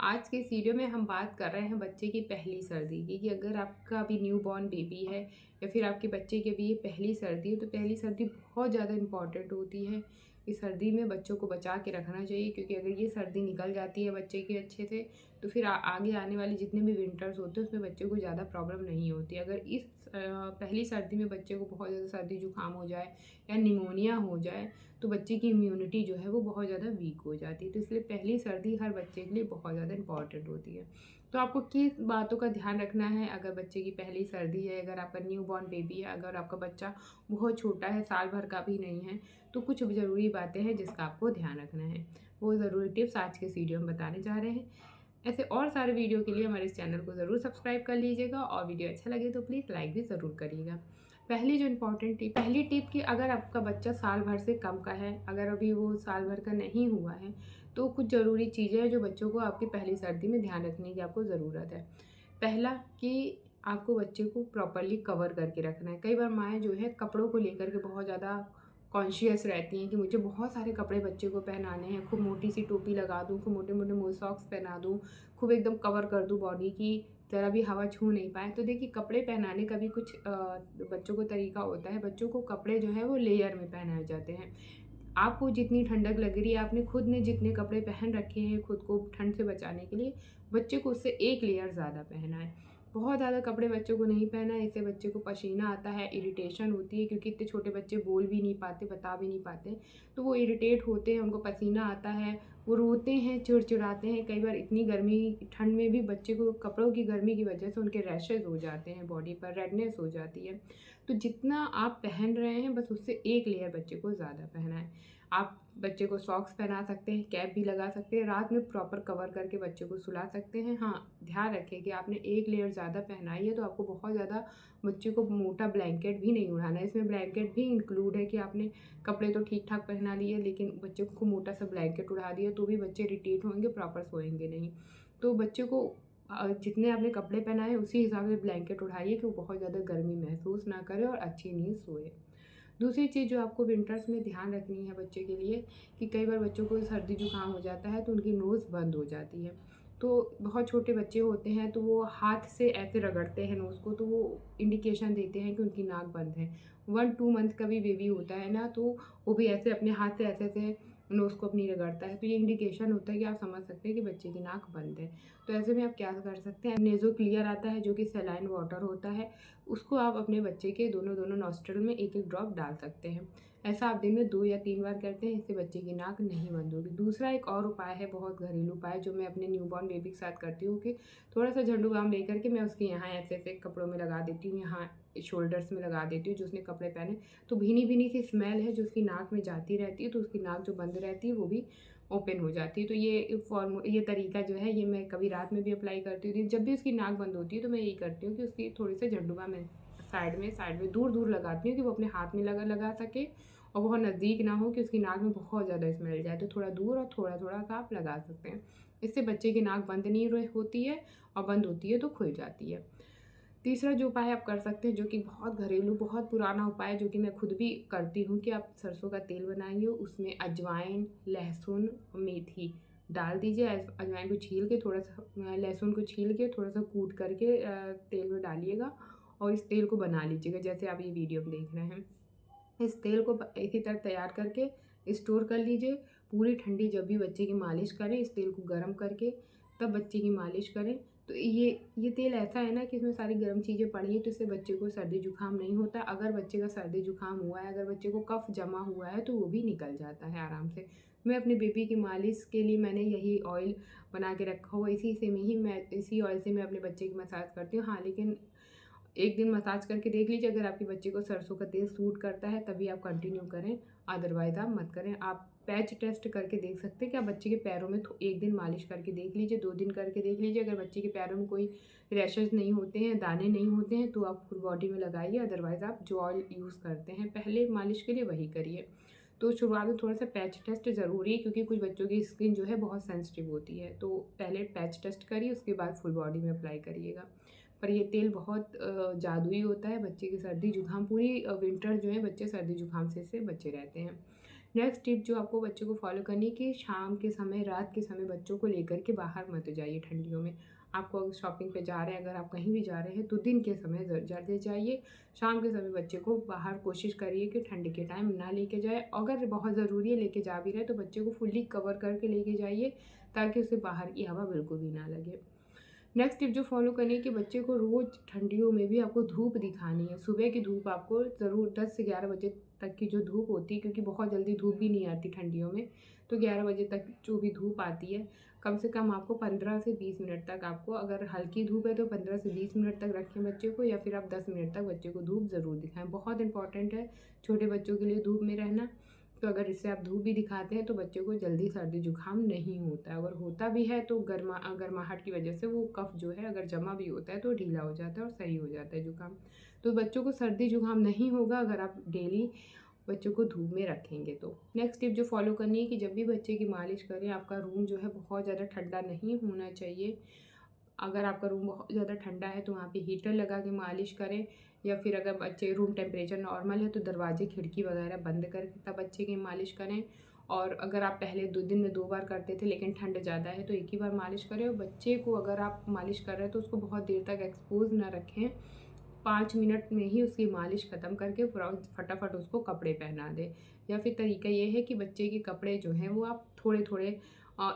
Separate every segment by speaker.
Speaker 1: आज के इस वीडियो में हम बात कर रहे हैं बच्चे की पहली सर्दी की कि अगर आपका अभी न्यू बॉर्न बेबी है या फिर आपके बच्चे की अभी ये पहली सर्दी है तो पहली सर्दी बहुत ज़्यादा इम्पॉर्टेंट होती है। इस सर्दी में बच्चों को बचा के रखना चाहिए क्योंकि अगर ये सर्दी निकल जाती है बच्चे की अच्छे से तो फिर आगे आने वाली जितने भी विंटर्स होते हैं उसमें बच्चे को ज़्यादा प्रॉब्लम नहीं होती। अगर इस पहली सर्दी में बच्चे को बहुत ज़्यादा सर्दी जुकाम हो जाए या निमोनिया हो जाए तो बच्चे की इम्यूनिटी जो है वो बहुत ज़्यादा वीक हो जाती है। तो इसलिए पहली सर्दी हर बच्चे के लिए बहुत ज़्यादा इंपॉर्टेंट होती है। तो आपको किस बातों का ध्यान रखना है अगर बच्चे की पहली सर्दी है, अगर आपका न्यू बॉर्न बेबी है, अगर आपका बच्चा बहुत छोटा है, साल भर का भी नहीं है, तो कुछ ज़रूरी बातें हैं जिसका आपको ध्यान रखना है। वो ज़रूरी टिप्स आज के इस वीडियो में बताने जा रहे हैं। ऐसे और सारे वीडियो के लिए हमारे इस चैनल को ज़रूर सब्सक्राइब कर लीजिएगा और वीडियो अच्छा लगे तो प्लीज़ लाइक भी ज़रूर करिएगा। पहली टिप कि अगर आपका बच्चा साल भर से कम का है, अगर अभी वो साल भर का नहीं हुआ है, तो कुछ ज़रूरी चीज़ें हैं जो बच्चों को आपकी पहली सर्दी में ध्यान रखने की आपको ज़रूरत है। पहला कि आपको बच्चे को प्रॉपर्ली कवर करके रखना है। कई बार माएँ जो है कपड़ों को लेकर के बहुत ज़्यादा कॉन्शियस रहती हैं कि मुझे बहुत सारे कपड़े बच्चे को पहनाने हैं, खूब मोटी सी टोपी लगा दूँ, खूब मोटे-मोटे सॉक्स पहना दूँ, खूब एकदम कवर कर दूँ बॉडी की, ज़रा भी हवा छू नहीं पाए। तो देखिए कपड़े पहनाने का भी कुछ बच्चों को तरीका होता है। बच्चों को कपड़े जो है वो लेयर में पहनाए जाते हैं। आपको जितनी ठंडक लग रही है, आपने खुद ने जितने कपड़े पहन रखे हैं खुद को ठंड से बचाने के लिए, बच्चे को उससे 1 लेयर ज़्यादा पहनाएँ। बहुत ज़्यादा कपड़े बच्चों को नहीं पहनाएँ, इससे बच्चे को पसीना आता है, इरिटेशन होती है क्योंकि इतने छोटे बच्चे बोल भी नहीं पाते, बता भी नहीं पाते। तो वो इरिटेट होते हैं, उनको पसीना आता है, वो रोते हैं, चिड़चिड़ाते हैं। कई बार इतनी गर्मी ठंड में भी बच्चे को कपड़ों की गर्मी की वजह से उनके रैशेज़ हो जाते हैं बॉडी पर, रेडनेस हो जाती है। तो जितना आप पहन रहे हैं बस उससे 1 लेयर बच्चे को ज़्यादा पहनाएँ। आप बच्चे को सॉक्स पहना सकते हैं, कैप भी लगा सकते हैं, रात में प्रॉपर कवर करके बच्चे को सुला सकते हैं। हाँ, ध्यान रखें कि आपने 1 लेयर ज़्यादा पहनाई है तो आपको बहुत ज़्यादा बच्चे को मोटा ब्लैंकेट भी नहीं उड़ाना है। इसमें ब्लैंकेट भी इंक्लूड है कि आपने कपड़े तो ठीक-ठाक पहना लिए लेकिन बच्चे को खूब मोटा-सा ब्लैंकेट उड़ा दिया तो भी बच्चे इरिटेट होंगे, प्रॉपर सोएँगे नहीं। तो बच्चे को जितने आपने कपड़े पहनाए हैं उसी हिसाब से ब्लैंकेट उड़ाइए कि वो बहुत ज़्यादा गर्मी महसूस ना करे और अच्छी नींद सोए। दूसरी चीज़ जो आपको विंटर्स में ध्यान रखनी है बच्चे के लिए कि कई बार बच्चों को सर्दी जुकाम हो जाता है तो उनकी नोज़ बंद हो जाती है। तो बहुत छोटे बच्चे होते हैं तो वो हाथ से ऐसे रगड़ते हैं नोज़ को तो वो इंडिकेशन देते हैं कि उनकी नाक बंद है। 1-2 मंथ का भी बेबी होता है ना तो वो भी ऐसे अपने हाथ से ऐसे-ऐसे नोज़ को अपनी रगड़ता है तो ये इंडिकेशन होता है कि आप समझ सकते हैं कि बच्चे की नाक बंद है। तो ऐसे में आप क्या कर सकते हैं, नेज़ो क्लियर आता है जो कि सलाइन वाटर होता है, उसको आप अपने बच्चे के दोनों नॉस्ट्रिल में 1-1 ड्रॉप डाल सकते हैं। ऐसा आप दिन में 2 या 3 बार करते हैं, इससे बच्चे की नाक नहीं बंद होगी। दूसरा एक और उपाय है, बहुत घरेलू उपाय जो मैं अपने न्यूबॉर्न बेबी के साथ करती हूँ कि थोड़ा-सा झंडू बाम लेकर के मैं उसके यहाँ ऐसे-ऐसे कपड़ों में लगा देती हूँ, यहाँ शोल्डर्स में लगा देती हूँ जो उसने कपड़े पहने, तो भीनी-भीनी सी स्मेल है जो उसकी नाक में जाती रहती है, तो उसकी नाक जो बंद रहती है वो भी ओपन हो जाती है। तो ये तरीका जो है ये मैं कभी रात में भी अप्लाई करती हूँ। जब भी उसकी नाक बंद होती है तो मैं यही करती हूँ कि उसकी थोड़ी-सी झंडू बाम मैं साइड में दूर-दूर लगाती हूँ कि वो अपने हाथ में लगा लगा सके और बहुत नज़दीक ना हो कि उसकी नाक में बहुत ज़्यादा स्मेल जाए। तो थोड़ा दूर और थोड़ा-थोड़ा सा आप लगा सकते हैं। इससे बच्चे की नाक बंद नहीं होती है और बंद होती है तो खुल जाती है। तीसरा जो उपाय आप कर सकते हैं जो कि बहुत घरेलू, बहुत पुराना उपाय है जो कि मैं खुद भी करती हूँ कि आप सरसों का तेल बनाइए, उसमें अजवाइन, लहसुन, मेथी डाल दीजिए। अजवाइन को छील के थोड़ा-सा लहसुन को छील के थोड़ा-सा कूट करके तेल में डालिएगा और इस तेल को बना लीजिएगा जैसे आप ये वीडियो में देख रहे हैं। इस तेल को इसी तरह तैयार करके स्टोर कर लीजिए। पूरी ठंडी जब भी बच्चे की मालिश करें, इस तेल को गरम करके तब बच्चे की मालिश करें। तो ये तेल ऐसा है ना कि इसमें सारी गर्म चीज़ें पड़ी हैं तो इससे बच्चे को सर्दी जुकाम नहीं होता। अगर बच्चे का सर्दी जुकाम हुआ है, अगर बच्चे को कफ जमा हुआ है तो वो भी निकल जाता है आराम से। मैं अपने बेबी की मालिश के लिए मैंने यही ऑयल बना के रखा हुआ है, इसी ऑयल से मैं अपने बच्चे की मसाज करती हूँ। हाँ, लेकिन एक दिन मसाज करके देख लीजिए, अगर आपके बच्चे को सरसों का तेल सूट करता है तभी आप कंटिन्यू करें, अदरवाइज़ आप मत करें। आप पैच टेस्ट करके देख सकते हैं कि आप बच्चे के पैरों में एक दिन मालिश करके देख लीजिए, 2 दिन करके देख लीजिए। अगर बच्चे के पैरों में कोई रैशेज़ नहीं होते हैं, दाने नहीं होते हैं तो आप फुल बॉडी में लगाइए, अदरवाइज़ आप जो ऑयल यूज़ करते हैं पहले मालिश के लिए वही करिए। तो शुरुआत में थोड़ा-सा पैच टेस्ट ज़रूरी है क्योंकि कुछ बच्चों की स्किन जो है बहुत सेंसिटिव होती है, तो पहले पैच टेस्ट करिए उसके बाद फुल बॉडी में अप्लाई करिएगा। पर ये तेल बहुत जादुई होता है, बच्चे की सर्दी जुकाम पूरी विंटर जो है बच्चे सर्दी जुकाम से बचे रहते हैं। नेक्स्ट टिप जो आपको बच्चों को फॉलो करनी है कि शाम के समय, रात के समय बच्चों को लेकर के बाहर मत जाइए ठंडियों में। आपको अगर शॉपिंग पे जा रहे हैं, अगर आप कहीं भी जा रहे हैं तो दिन के समय ज़्यादा जाइए। शाम के समय बच्चे को बाहर कोशिश करिए कि ठंड के टाइम ना लेके जाए। अगर बहुत ज़रूरी है लेके जा भी रहे तो बच्चे को फुल्ली कवर करके लेके जाइए, ताकि उसे बाहर की हवा बिल्कुल भी ना लगे। नेक्स्ट टिप जो फॉलो करनी है कि बच्चे को रोज़ ठंडियों में भी आपको धूप दिखानी है। सुबह की धूप आपको ज़रूर 10 से 11 बजे तक की जो धूप होती है, क्योंकि बहुत जल्दी धूप भी नहीं आती ठंडियों में, तो 11 बजे तक जो भी धूप आती है, कम से कम आपको 15 से 20 मिनट तक, आपको अगर हल्की धूप है तो 15 से 20 मिनट तक रखें बच्चे को, या फिर आप 10 मिनट तक बच्चे को धूप ज़रूर दिखाएं। बहुत इंपॉर्टेंट है छोटे बच्चों के लिए धूप में रहना। तो अगर इससे आप धूप भी दिखाते हैं तो बच्चे को जल्दी सर्दी जुकाम नहीं होता है। अगर होता भी है तो गर्माहट की वजह से वो कफ जो है अगर जमा भी होता है तो ढीला हो जाता है और सही हो जाता है जुकाम। तो बच्चों को सर्दी जुकाम नहीं होगा अगर आप डेली बच्चों को धूप में रखेंगे तो। नेक्स्ट टिप जो फॉलो करनी है कि जब भी बच्चे की मालिश करें, आपका रूम जो है बहुत ज़्यादा ठंडा नहीं होना चाहिए। अगर आपका रूम बहुत ज़्यादा ठंडा है तो वहाँ पे हीटर लगा के मालिश करें, या फिर अगर बच्चे रूम टेम्परेचर नॉर्मल है तो दरवाजे खिड़की वगैरह बंद करके तब बच्चे की मालिश करें। और अगर आप पहले 2 दिन में 2 बार करते थे लेकिन ठंड ज़्यादा है तो एक ही बार मालिश करें। और बच्चे को अगर आप मालिश कर रहे हैं तो उसको बहुत देर तक एक्सपोज ना रखें। 5 मिनट में ही उसकी मालिश ख़त्म करके फटाफट उसको कपड़े पहना दें। या फिर तरीका ये है कि बच्चे के कपड़े जो हैं वो आप थोड़े थोड़े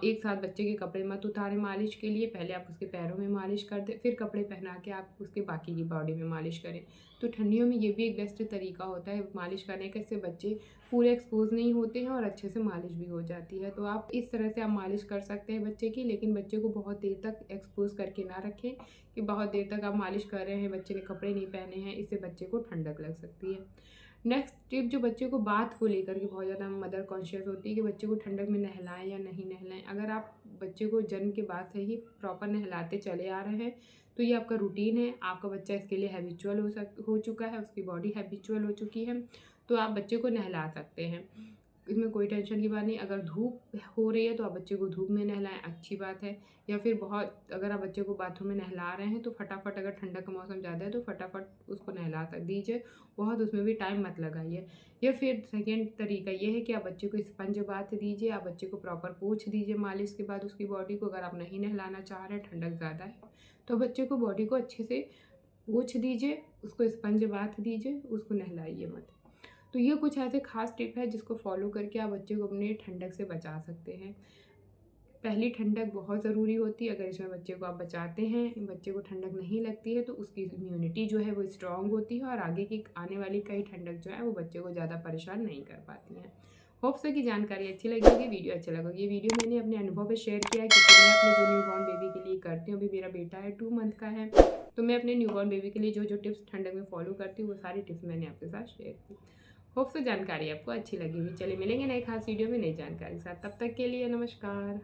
Speaker 1: एक साथ बच्चे के कपड़े मत उतारें मालिश के लिए। पहले आप उसके पैरों में मालिश कर दें, फिर कपड़े पहना के आप उसके बाकी की बॉडी में मालिश करें। तो ठंडियों में ये भी एक बेस्ट तरीका होता है मालिश करने का। इससे बच्चे पूरे एक्सपोज नहीं होते हैं और अच्छे से मालिश भी हो जाती है। तो आप इस तरह से आप मालिश कर सकते हैं बच्चे की, लेकिन बच्चे को बहुत देर तक एक्सपोज करके ना रखें कि बहुत देर तक आप मालिश कर रहे हैं, बच्चे ने कपड़े नहीं पहने हैं, इससे बच्चे को ठंडक लग सकती है। नेक्स्ट टिप जो बच्चे को बात को लेकर के बहुत ज़्यादा मदर कॉन्शियस होती है कि बच्चे को ठंडक में नहलाएं या नहीं नहलाएं। अगर आप बच्चे को जन्म के बाद से ही प्रॉपर नहलाते चले आ रहे हैं तो ये आपका रूटीन है, आपका बच्चा इसके लिए हैबिचुअल हो चुका है, उसकी बॉडी हैबिचुअल हो चुकी है, तो आप बच्चे को नहला सकते हैं। इसमें कोई टेंशन की बात नहीं। अगर धूप हो रही है तो आप बच्चे को धूप में नहलाएं, अच्छी बात है। या फिर बहुत अगर आप बच्चे को बाथरूम में नहला रहे हैं तो फटाफट, अगर ठंडा का मौसम ज़्यादा है तो फटाफट उसको नहला दीजिए, बहुत उसमें भी टाइम मत लगाइए। या फिर सेकेंड तरीका ये है कि आप बच्चे को स्पंज बाथ दीजिए, आप बच्चे को प्रॉपर पोंछ दीजिए मालिश के बाद उसकी बॉडी को। अगर आप नहीं नहलाना चाह रहे हैं, ठंडक ज़्यादा है, तो बच्चे को बॉडी को अच्छे से पोंछ दीजिए, उसको स्पंज बाथ दीजिए, उसको नहलाइए मत। तो ये कुछ ऐसे खास टिप है जिसको फॉलो करके आप बच्चे को अपने ठंडक से बचा सकते हैं। पहली ठंडक बहुत ज़रूरी होती है। अगर इसमें बच्चे को आप बचाते हैं, बच्चे को ठंडक नहीं लगती है तो उसकी इम्यूनिटी जो है वो स्ट्रांग होती है और आगे की आने वाली कई ठंडक जो है वो बच्चे को ज़्यादा परेशान नहीं कर पाती हैं। होप सो की जानकारी अच्छी लगेगी, वीडियो अच्छा लगेगा। ये वीडियो मैंने अपने अनुभव पे शेयर किया है, क्योंकि मैं अपने जो न्यूबॉर्न बेबी के लिए करती हूँ, अभी मेरा बेटा है 2 मंथ का है, तो मैं अपने न्यूबॉर्न बेबी के लिए जो जो टिप्स ठंडक में फॉलो करती हूँ वो सारी टिप्स मैंने आपके साथ शेयर की। होप सो जानकारी आपको अच्छी लगी होगी। चलिए मिलेंगे नए खास वीडियो में नई जानकारी के साथ, तब तक के लिए नमस्कार।